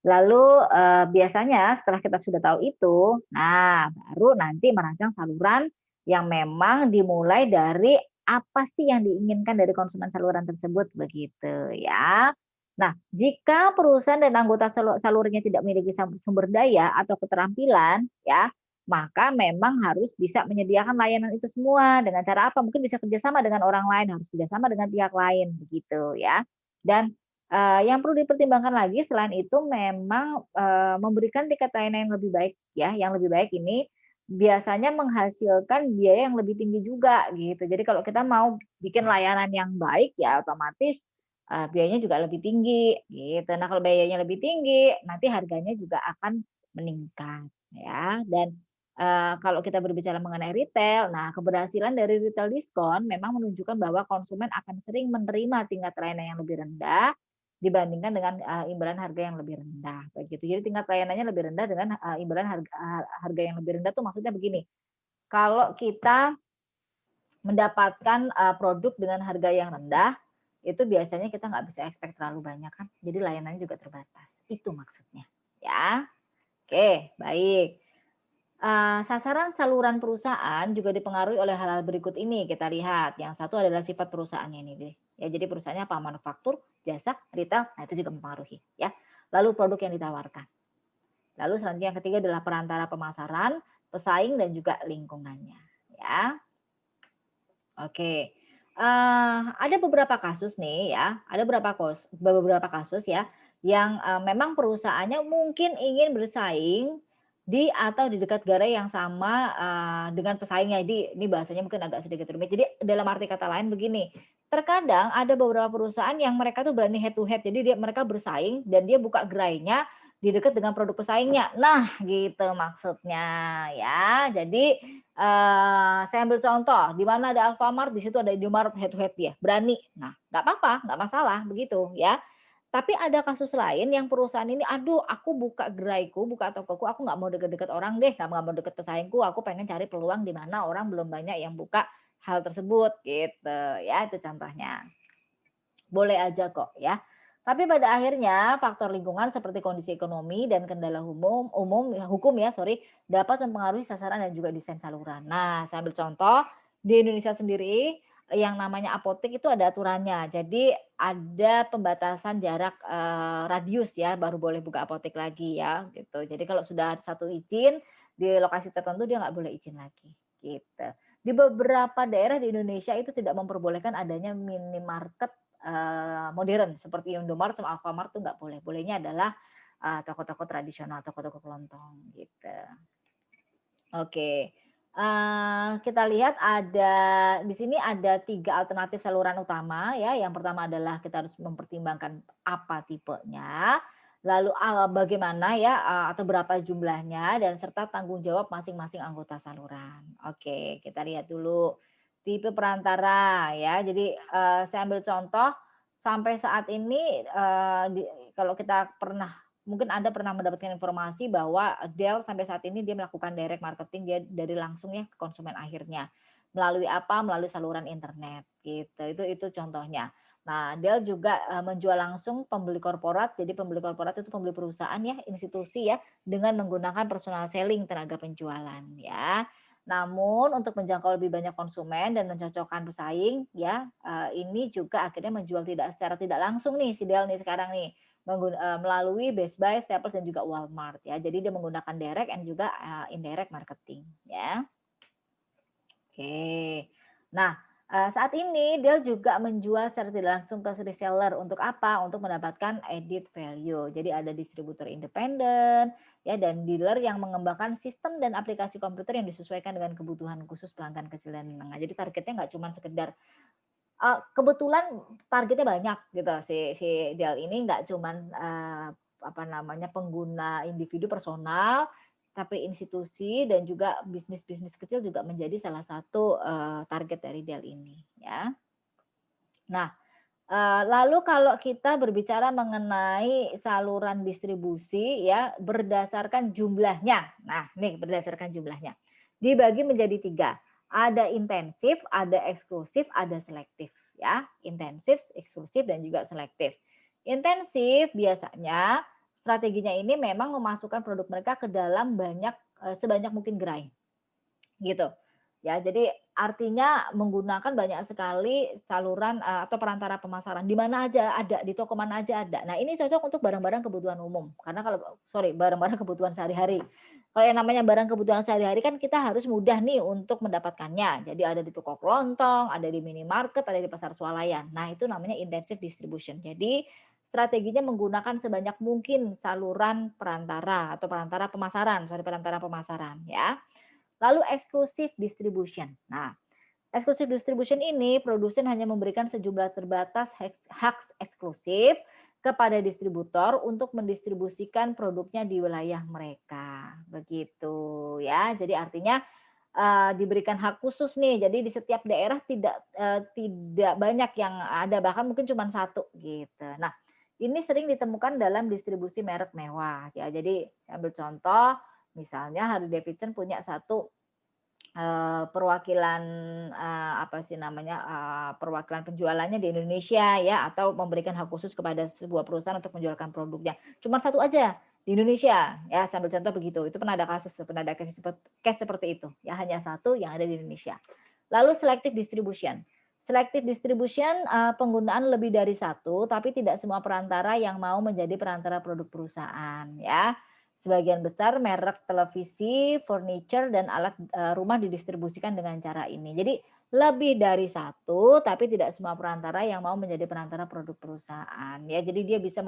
Lalu, biasanya setelah kita sudah tahu itu, nah baru nanti merancang saluran yang memang dimulai dari apa sih yang diinginkan dari konsumen saluran tersebut, begitu ya. Nah, jika perusahaan dan anggota salurnya tidak memiliki sumber daya atau keterampilan ya, maka memang harus bisa menyediakan layanan itu semua dengan cara apa? Mungkin bisa kerjasama dengan orang lain, harus kerjasama dengan pihak lain, begitu ya. Dan yang perlu dipertimbangkan lagi selain itu memang, memberikan tingkat layanan yang lebih baik ya, yang lebih baik ini biasanya menghasilkan biaya yang lebih tinggi juga gitu. Jadi kalau kita mau bikin layanan yang baik ya otomatis, biayanya juga lebih tinggi gitu. Nah kalau biayanya lebih tinggi, nanti harganya juga akan meningkat ya. Dan, kalau kita berbicara mengenai retail, nah keberhasilan dari retail diskon memang menunjukkan bahwa konsumen akan sering menerima tingkat layanan yang lebih rendah dibandingkan dengan, imbalan harga yang lebih rendah, begitu. Jadi tingkat layanannya lebih rendah dengan, imbalan harga yang lebih rendah tuh maksudnya begini, kalau kita mendapatkan, produk dengan harga yang rendah, itu biasanya kita nggak bisa expect terlalu banyak kan, jadi layanannya juga terbatas, itu maksudnya, ya. Oke, baik. Sasaran saluran perusahaan juga dipengaruhi oleh hal-hal berikut ini, kita lihat. Yang satu adalah sifat perusahaannya ini deh. Ya, jadi perusahaannya apa? Manufaktur, jasa, retail, nah itu juga mempengaruhi ya. Lalu produk yang ditawarkan. Lalu selanjutnya yang ketiga adalah perantara pemasaran, pesaing dan juga lingkungannya ya. Oke. Ada beberapa kasus nih ya, ada beberapa kasus ya, yang, memang perusahaannya mungkin ingin bersaing di atau di dekat garai yang sama, dengan pesaingnya. Ini bahasanya mungkin agak sedikit rumit. Jadi dalam arti kata lain begini, terkadang ada beberapa perusahaan yang mereka tuh berani head to head. Jadi mereka bersaing dan dia buka gerainya di dekat dengan produk pesaingnya. Nah, gitu maksudnya ya. Jadi saya ambil contoh, di mana ada Alfamart, di situ ada Indomaret head to head dia, berani. Nah, nggak apa-apa, nggak masalah, begitu ya. Tapi ada kasus lain yang perusahaan ini, "Aduh, aku buka geraiku, buka tokoku, aku nggak mau deket-deket orang deh, nggak mau deket pesaingku, aku pengen cari peluang di mana orang belum banyak yang buka hal tersebut," gitu ya, itu contohnya. Boleh aja kok ya. Tapi pada akhirnya faktor lingkungan seperti kondisi ekonomi dan kendala hukum ya, sorry, dapat mempengaruhi sasaran dan juga desain saluran. Nah, saya ambil contoh di Indonesia sendiri yang namanya apotek itu ada aturannya. Jadi ada pembatasan jarak, radius ya, baru boleh buka apotek lagi ya, gitu. Jadi kalau sudah ada satu izin di lokasi tertentu dia nggak boleh izin lagi, gitu. Di beberapa daerah di Indonesia itu tidak memperbolehkan adanya minimarket modern seperti Indomaret sama Alfamart tuh nggak boleh. Bolehnya adalah, toko-toko tradisional, toko-toko kelontong gitu. Oke, kita lihat di sini ada 3 alternatif saluran utama ya. Yang pertama adalah kita harus mempertimbangkan apa tipenya, lalu, bagaimana ya, atau berapa jumlahnya dan serta tanggung jawab masing-masing anggota saluran. Oke, kita lihat dulu tipe perantara ya. Jadi, saya ambil contoh sampai saat ini, kalau kita mungkin Anda pernah mendapatkan informasi bahwa Dell sampai saat ini dia melakukan direct marketing dia dari langsung ya ke konsumen akhirnya. Melalui apa? Melalui saluran internet gitu. Itu contohnya. Nah, Dell juga menjual langsung pembeli korporat. Jadi pembeli korporat itu pembeli perusahaan ya, institusi ya, dengan menggunakan personal selling, tenaga penjualan ya. Namun untuk menjangkau lebih banyak konsumen dan mencocokkan pesaing ya, ini juga akhirnya menjual secara tidak langsung nih si Dell nih sekarang nih, melalui Best Buy, Staples dan juga Walmart ya. Jadi dia menggunakan direct and juga indirect marketing ya. Oke. Nah, saat ini Dell juga menjual secara tidak langsung ke reseller untuk apa? Untuk mendapatkan added value. Jadi ada distributor independen ya dan dealer yang mengembangkan sistem dan aplikasi komputer yang disesuaikan dengan kebutuhan khusus pelanggan kecil dan menengah. Jadi targetnya nggak cuma sekedar kebetulan targetnya banyak gitu si si Dell ini nggak cuman, apa namanya, pengguna individu personal, tapi institusi dan juga bisnis-bisnis kecil juga menjadi salah satu, target dari Dell ini ya. Nah, lalu kalau kita berbicara mengenai saluran distribusi ya berdasarkan jumlahnya. Nah, nih berdasarkan jumlahnya. Dibagi menjadi 3, ada intensif, ada eksklusif, ada selektif ya. Intensif, eksklusif, dan juga selektif. Intensif biasanya strateginya ini memang memasukkan produk mereka ke dalam sebanyak mungkin gerai gitu. Ya, jadi artinya menggunakan banyak sekali saluran, atau perantara pemasaran, di mana aja ada, di toko mana aja ada. Nah, ini cocok untuk barang-barang kebutuhan umum, karena kalau barang-barang kebutuhan sehari-hari. Kalau yang namanya barang kebutuhan sehari-hari kan kita harus mudah nih untuk mendapatkannya. Jadi ada di toko kelontong, ada di minimarket, ada di pasar swalayan. Nah, itu namanya intensive distribution. Jadi strateginya menggunakan sebanyak mungkin saluran perantara atau perantara pemasaran ya. Lalu exclusive distribution. Nah, exclusive distribution ini produsen hanya memberikan sejumlah terbatas hak eksklusif kepada distributor untuk mendistribusikan produknya di wilayah mereka. Begitu ya. Jadi artinya diberikan hak khusus nih. Jadi di setiap daerah tidak banyak yang ada, bahkan mungkin cuma satu gitu. Nah, ini sering ditemukan dalam distribusi merek mewah ya. Jadi ambil contoh, misalnya Harley Davidson punya satu perwakilan, apa sih namanya, perwakilan penjualannya di Indonesia ya, atau memberikan hak khusus kepada sebuah perusahaan untuk menjualkan produknya. Cuma satu aja di Indonesia, ya sambil contoh begitu. Itu pernah ada case seperti itu, ya hanya satu yang ada di Indonesia. Lalu selective distribution. Selective distribution, penggunaan lebih dari satu, tapi tidak semua perantara yang mau menjadi perantara produk perusahaan ya. Sebagian besar merek televisi, furniture, dan alat rumah didistribusikan dengan cara ini. Jadi lebih dari satu, tapi tidak semua perantara yang mau menjadi perantara produk perusahaan. Ya, jadi dia bisa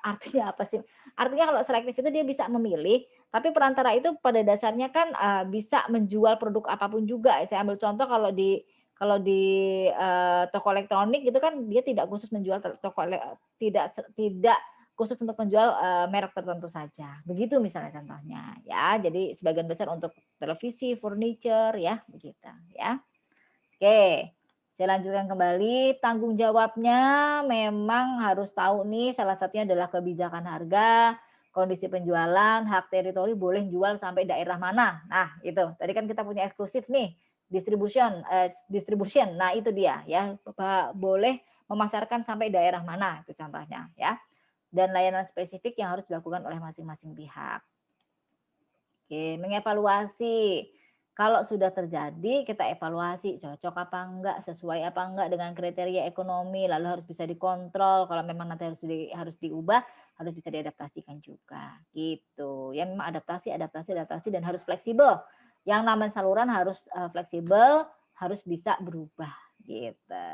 artinya apa sih? Artinya kalau selektif itu dia bisa memilih, tapi perantara itu pada dasarnya kan bisa menjual produk apapun juga. Saya ambil contoh kalau di toko elektronik gitu kan dia tidak khusus menjual tidak khusus untuk menjual, merek tertentu saja. Begitu misalnya contohnya ya. Jadi sebagian besar untuk televisi, furniture ya, begitu ya. Oke, saya lanjutkan kembali. Tanggung jawabnya memang harus tahu nih, salah satunya adalah kebijakan harga, kondisi penjualan, hak teritori boleh jual sampai daerah mana. Nah, itu. Tadi kan kita punya eksklusif nih, distribution. Nah, itu dia ya, boleh memasarkan sampai daerah mana itu contohnya ya. Dan layanan spesifik yang harus dilakukan oleh masing-masing pihak. Oke, mengevaluasi. Kalau sudah terjadi, kita evaluasi cocok apa enggak, sesuai apa enggak dengan kriteria ekonomi, lalu harus bisa dikontrol. Kalau memang nanti harus diubah, harus bisa diadaptasikan juga. Gitu. Ya memang adaptasi dan harus fleksibel. Yang namanya saluran harus fleksibel, harus bisa berubah gitu.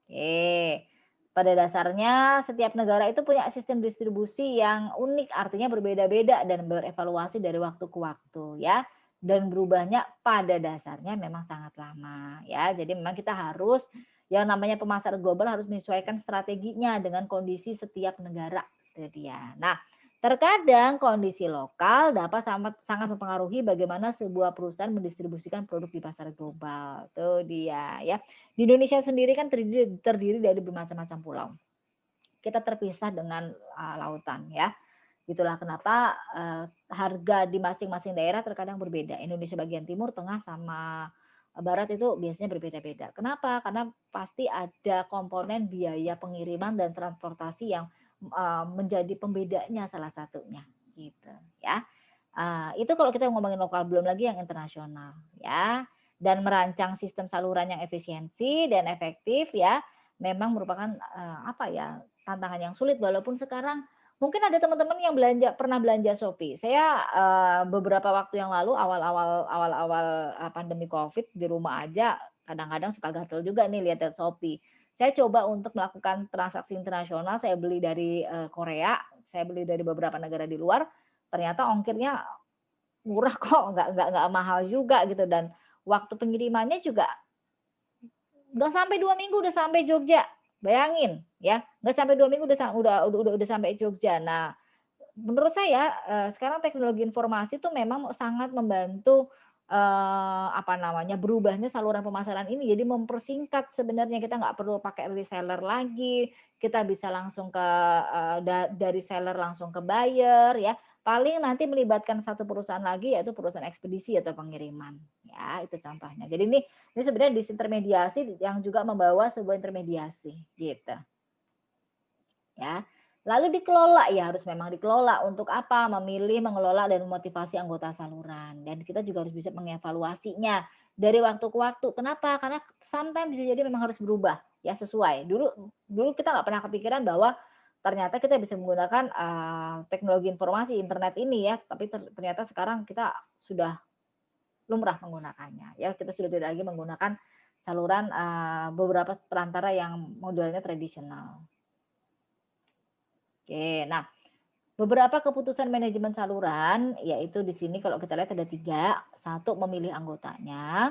Oke. Pada dasarnya setiap negara itu punya sistem distribusi yang unik, artinya berbeda-beda dan berevaluasi dari waktu ke waktu ya. Dan berubahnya pada dasarnya memang sangat lama ya. Jadi memang kita harus yang namanya pemasar global harus menyesuaikan strateginya dengan kondisi setiap negara. Itu dia. Nah, terkadang kondisi lokal dapat sangat mempengaruhi bagaimana sebuah perusahaan mendistribusikan produk di pasar global. Itu dia ya. Di Indonesia sendiri kan terdiri dari bermacam-macam pulau. Kita terpisah dengan lautan ya. Itulah kenapa harga di masing-masing daerah terkadang berbeda. Indonesia bagian timur, tengah, sama barat itu biasanya berbeda-beda. Kenapa? Karena pasti ada komponen biaya pengiriman dan transportasi yang menjadi pembedanya salah satunya, gitu ya. Itu kalau kita ngomongin lokal, belum lagi yang internasional ya. Dan merancang sistem saluran yang efisiensi dan efektif ya, memang merupakan apa ya, tantangan yang sulit walaupun sekarang mungkin ada teman-teman yang pernah belanja Shopee. Saya beberapa waktu yang lalu awal-awal pandemi Covid di rumah aja kadang-kadang suka gatel juga nih lihat Shopee. Saya coba untuk melakukan transaksi internasional, saya beli dari Korea, saya beli dari beberapa negara di luar, ternyata ongkirnya murah kok, nggak mahal juga gitu dan waktu pengirimannya juga nggak sampai 2 minggu udah sampai Jogja, bayangin ya, nggak sampai 2 minggu udah sampai Jogja. Nah, menurut saya, sekarang teknologi informasi tuh memang sangat membantu, apa namanya, berubahnya saluran pemasaran ini jadi mempersingkat sebenarnya, kita nggak perlu pakai reseller lagi, kita bisa langsung ke dari seller langsung ke buyer ya, paling nanti melibatkan satu perusahaan lagi yaitu perusahaan ekspedisi atau pengiriman, ya itu contohnya. Jadi ini sebenarnya disintermediasi yang juga membawa sebuah intermediasi, gitu. Ya. Lalu dikelola ya, harus memang dikelola untuk apa? Memilih, mengelola dan memotivasi anggota saluran. Dan kita juga harus bisa mengevaluasinya dari waktu ke waktu. Kenapa? Karena sometimes bisa jadi memang harus berubah ya sesuai. Dulu kita nggak pernah kepikiran bahwa ternyata kita bisa menggunakan teknologi informasi internet ini ya, tapi ternyata sekarang kita sudah lumrah menggunakannya ya. Kita sudah tidak lagi menggunakan saluran beberapa perantara yang modelnya tradisional. Oke, nah beberapa keputusan manajemen saluran, yaitu di sini kalau kita lihat ada 3, 1 memilih anggotanya,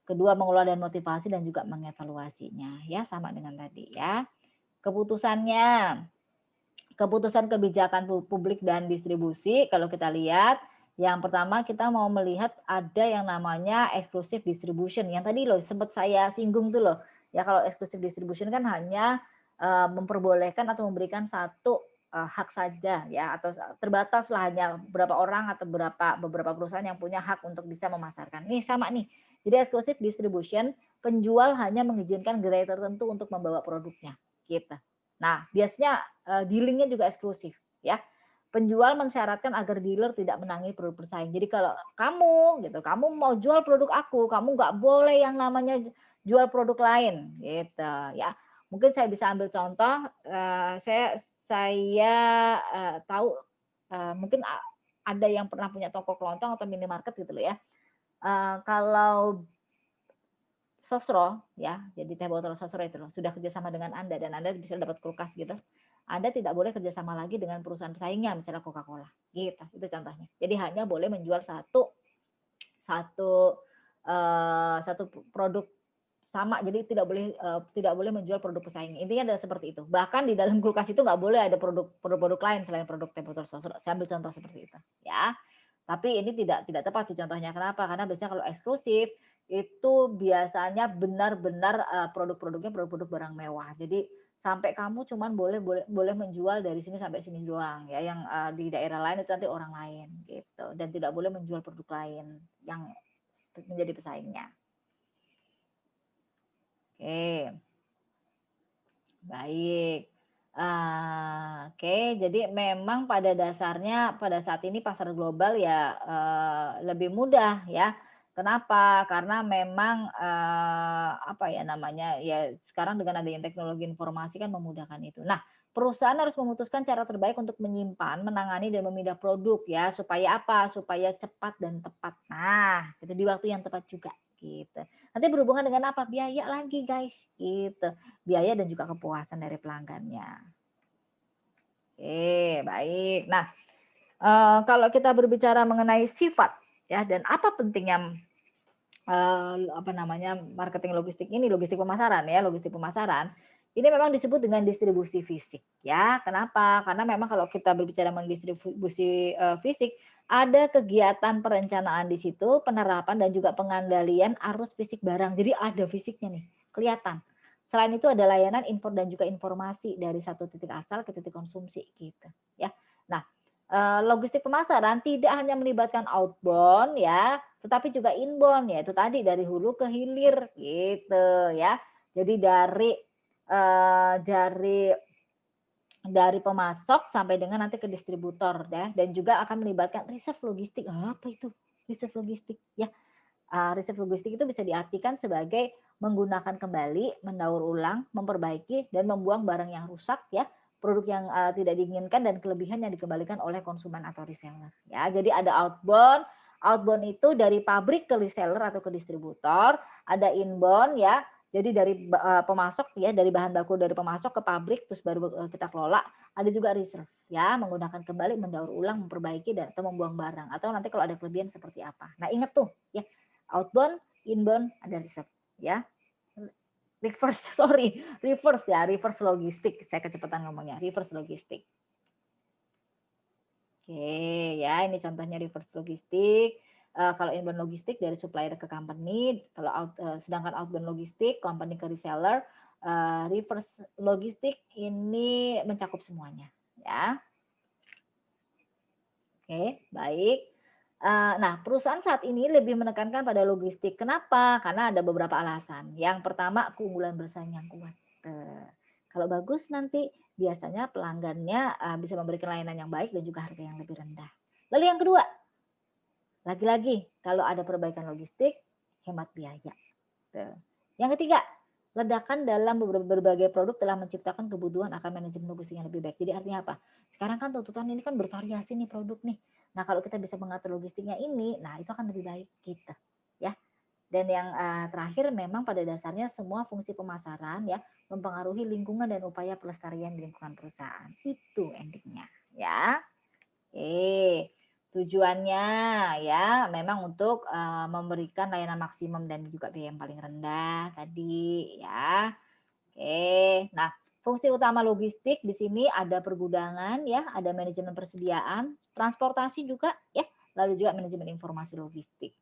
kedua mengelola dan motivasi dan juga mengevaluasinya, ya sama dengan tadi ya. Keputusannya, keputusan kebijakan publik dan distribusi, kalau kita lihat, yang pertama kita mau melihat ada yang namanya exclusive distribution, yang tadi loh sempat saya singgung tuh loh, ya kalau exclusive distribution kan hanya memperbolehkan atau memberikan satu hak saja ya atau terbatas lah hanya beberapa orang atau beberapa perusahaan yang punya hak untuk bisa memasarkan. Nih sama nih. Jadi exclusive distribution, penjual hanya mengizinkan gerai tertentu untuk membawa produknya, gitu. Nah, biasanya dealingnya juga eksklusif ya. Penjual mensyaratkan agar dealer tidak menangani produk bersaing. Jadi kalau kamu gitu, kamu mau jual produk aku, kamu nggak boleh yang namanya jual produk lain gitu ya. Mungkin saya bisa ambil contoh, saya tahu mungkin ada yang pernah punya toko kelontong atau minimarket gitu loh ya. Kalau Sosro ya, jadi teh botol Sosro itu loh, sudah kerjasama dengan Anda dan Anda bisa dapat kulkas gitu. Anda tidak boleh kerjasama lagi dengan perusahaan pesaingnya, misalnya Coca-Cola, gitu. Itu contohnya. Jadi hanya boleh menjual satu satu satu produk sama, jadi tidak boleh menjual produk pesaing. Intinya adalah seperti itu. Bahkan di dalam kulkas itu nggak boleh ada produk lain selain produk teh botol Sosro. Saya ambil contoh seperti itu, ya. Tapi ini tidak tepat sih contohnya. Kenapa? Karena biasanya kalau eksklusif itu biasanya benar-benar produk-produknya produk-produk barang mewah. Jadi sampai kamu cuman boleh menjual dari sini sampai sini doang ya. Yang di daerah lain itu nanti orang lain gitu. Dan tidak boleh menjual produk lain yang menjadi pesaingnya. Oke. Baik. Oke, jadi memang pada dasarnya pada saat ini pasar global ya lebih mudah ya. Kenapa? Karena memang apa ya namanya ya sekarang dengan adanya teknologi informasi kan memudahkan itu. Nah, perusahaan harus memutuskan cara terbaik untuk menyimpan, menangani dan memindah produk ya supaya apa? Supaya cepat dan tepat. Nah, itu di waktu yang tepat juga gitu. Nanti berhubungan dengan apa? Biaya lagi guys gitu. Biaya dan juga kepuasan dari pelanggannya. Oke, baik. Nah, kalau kita berbicara mengenai sifat ya dan apa pentingnya apa namanya marketing logistik ini, logistik pemasaran ya, logistik pemasaran. Ini memang disebut dengan distribusi fisik ya. Kenapa? Karena memang kalau kita berbicara mengenai distribusi fisik, ada kegiatan perencanaan di situ, penerapan dan juga pengandalian arus fisik barang. Jadi ada fisiknya nih, kelihatan. Selain itu ada layanan info dan juga informasi dari satu titik asal ke titik konsumsi gitu ya. Nah, logistik pemasaran tidak hanya melibatkan outbound ya, tetapi juga inbound, yaitu tadi dari hulu ke hilir gitu ya. Jadi dari pemasok sampai dengan nanti ke distributor ya, dan juga akan melibatkan reserve logistik. Apa itu reserve logistik? Ya, reserve logistik itu bisa diartikan sebagai menggunakan kembali, mendaur ulang, memperbaiki, dan membuang barang yang rusak ya, produk yang tidak diinginkan dan kelebihan yang dikembalikan oleh konsumen atau reseller. Ya, jadi ada outbound. Outbound itu dari pabrik ke reseller atau ke distributor. Ada inbound ya, jadi dari pemasok ya, dari bahan baku dari pemasok ke pabrik terus baru kita kelola. Ada juga reserve ya, menggunakan kembali, mendaur ulang, memperbaiki dan atau membuang barang atau nanti kalau ada kelebihan seperti apa. Nah, ingat tuh ya, outbound, inbound, ada reserve ya. Reverse logistik. Saya kecepatan ngomongnya, reverse logistik. Oke, ya ini contohnya reverse logistik. Kalau inbound logistik dari supplier ke company, kalau sedangkan outbound logistik company ke reseller, reverse logistik ini mencakup semuanya, ya. Oke, baik. Nah, perusahaan saat ini lebih menekankan pada logistik. Kenapa? Karena ada beberapa alasan. Yang pertama, keunggulan bersaing yang kuat. Kalau bagus nanti biasanya pelanggannya bisa memberikan layanan yang baik dan juga harga yang lebih rendah. Lalu yang kedua, lagi-lagi kalau ada perbaikan logistik, hemat biaya. Yang ketiga, ledakan dalam berbagai produk telah menciptakan kebutuhan akan manajemen logistik yang lebih baik. Jadi artinya apa? Sekarang kan tuntutan ini kan bervariasi nih produk nih. Nah, kalau kita bisa mengatur logistiknya ini, nah itu akan lebih baik kita, ya. Dan yang terakhir memang pada dasarnya semua fungsi pemasaran ya mempengaruhi lingkungan dan upaya pelestarian di lingkungan perusahaan. Itu endingnya, ya. Oke. Tujuannya ya memang untuk memberikan layanan maksimum dan juga biaya yang paling rendah tadi ya. Oke. Nah, fungsi utama logistik di sini ada pergudangan ya, ada manajemen persediaan, transportasi juga ya, lalu juga manajemen informasi logistik.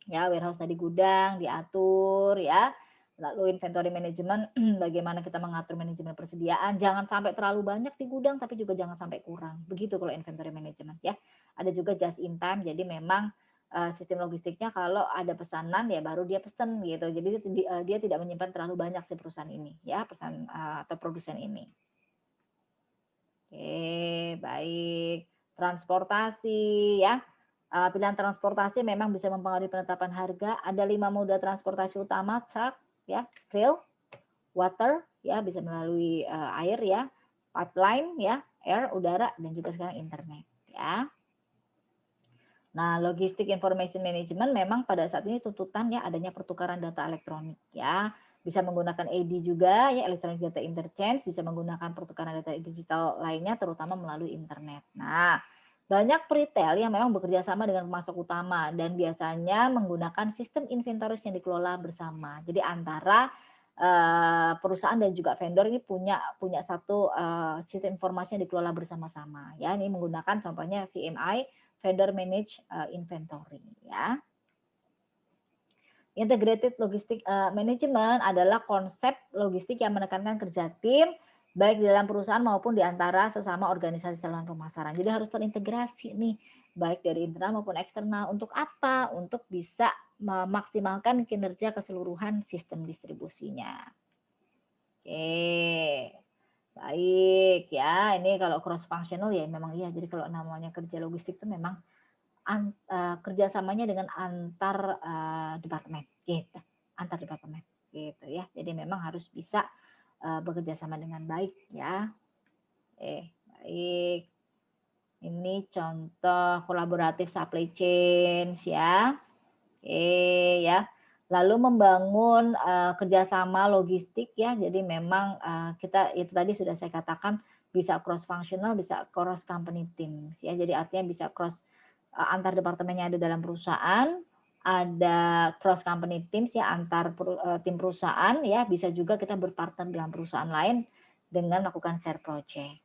Ya, warehouse tadi gudang diatur ya. Lalu inventory management, bagaimana kita mengatur manajemen persediaan, jangan sampai terlalu banyak di gudang tapi juga jangan sampai kurang. Begitu kalau inventory management ya. Ada juga just in time, jadi memang sistem logistiknya kalau ada pesanan ya baru dia pesan gitu. Jadi dia tidak menyimpan terlalu banyak si perusahaan ini ya, pesan atau produsen ini. Oke, baik. Transportasi ya. Pilihan transportasi memang bisa mempengaruhi penetapan harga. Ada 5 moda transportasi utama, truck, ya, rail, water, ya, bisa melalui air ya, pipeline, ya, air, udara, dan juga sekarang internet, ya. Nah, logistik information management memang pada saat ini tuntutan ya adanya pertukaran data elektronik, ya. Bisa menggunakan ED juga, ya, electronic data interchange, bisa menggunakan pertukaran data digital lainnya, terutama melalui internet. Nah, banyak retail yang memang bekerja sama dengan pemasok utama dan biasanya menggunakan sistem inventaris yang dikelola bersama. Jadi antara perusahaan dan juga vendor ini punya satu sistem informasi yang dikelola bersama-sama. Ya, ini menggunakan contohnya VMI, vendor manage inventory. Ya. Integrated logistik management adalah konsep logistik yang menekankan kerja tim baik di dalam perusahaan maupun di antara sesama organisasi saluran pemasaran. Jadi harus terintegrasi nih, baik dari internal maupun eksternal. Untuk apa? Untuk bisa memaksimalkan kinerja keseluruhan sistem distribusinya. Oke, baik ya. Ini kalau cross functional ya memang iya. Jadi kalau namanya kerja logistik itu memang kerjasamanya dengan antar departemen, gitu, antar departemen, gitu ya. Jadi memang harus bisa bekerja sama dengan baik ya. Baik. Ini contoh kolaboratif supply chain ya. Ya. Lalu membangun kerjasama logistik ya. Jadi memang kita itu tadi sudah saya katakan bisa cross functional, bisa cross company team ya. Jadi artinya bisa cross antar departemen yang ada dalam perusahaan, ada cross company teams ya antar tim perusahaan ya, bisa juga kita berpartner dengan perusahaan lain dengan melakukan share project.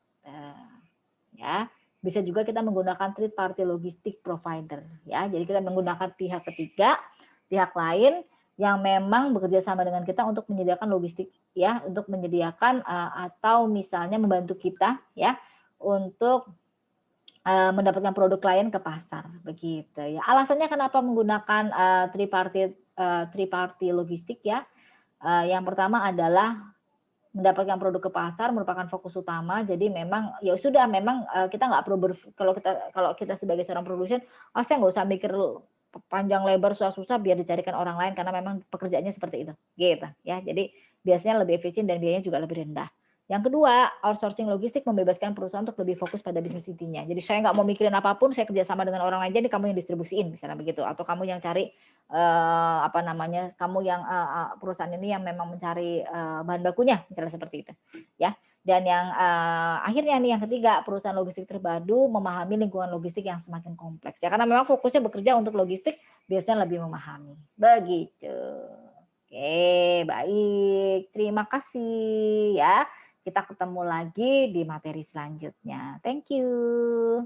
Ya, bisa juga kita menggunakan third party logistik provider ya. Jadi kita menggunakan pihak ketiga, pihak lain yang memang bekerja sama dengan kita untuk menyediakan logistik ya, untuk menyediakan atau misalnya membantu kita ya untuk mendapatkan produk klien ke pasar, begitu ya. Alasannya kenapa menggunakan, three party logistik ya, yang pertama adalah mendapatkan produk ke pasar merupakan fokus utama, jadi memang ya sudah memang, kita nggak perlu kalau kita sebagai seorang produsen, saya nggak usah mikir panjang lebar, susah-susah biar dicarikan orang lain karena memang pekerjaannya seperti itu, gitu ya. Jadi biasanya lebih efisien dan biayanya juga lebih rendah. Yang kedua, outsourcing logistik membebaskan perusahaan untuk lebih fokus pada bisnis intinya. Jadi saya nggak mau mikirin apapun, saya kerjasama dengan orang lain aja, nih kamu yang distribusiin, misalnya begitu, atau kamu yang cari, apa namanya, kamu yang, perusahaan ini yang memang mencari, bahan bakunya, misalnya seperti itu, ya. Dan yang, akhirnya nih yang ketiga, perusahaan logistik terpadu memahami lingkungan logistik yang semakin kompleks, ya karena memang fokusnya bekerja untuk logistik, biasanya lebih memahami, begitu. Oke, baik, terima kasih ya. Kita ketemu lagi di materi selanjutnya. Thank you.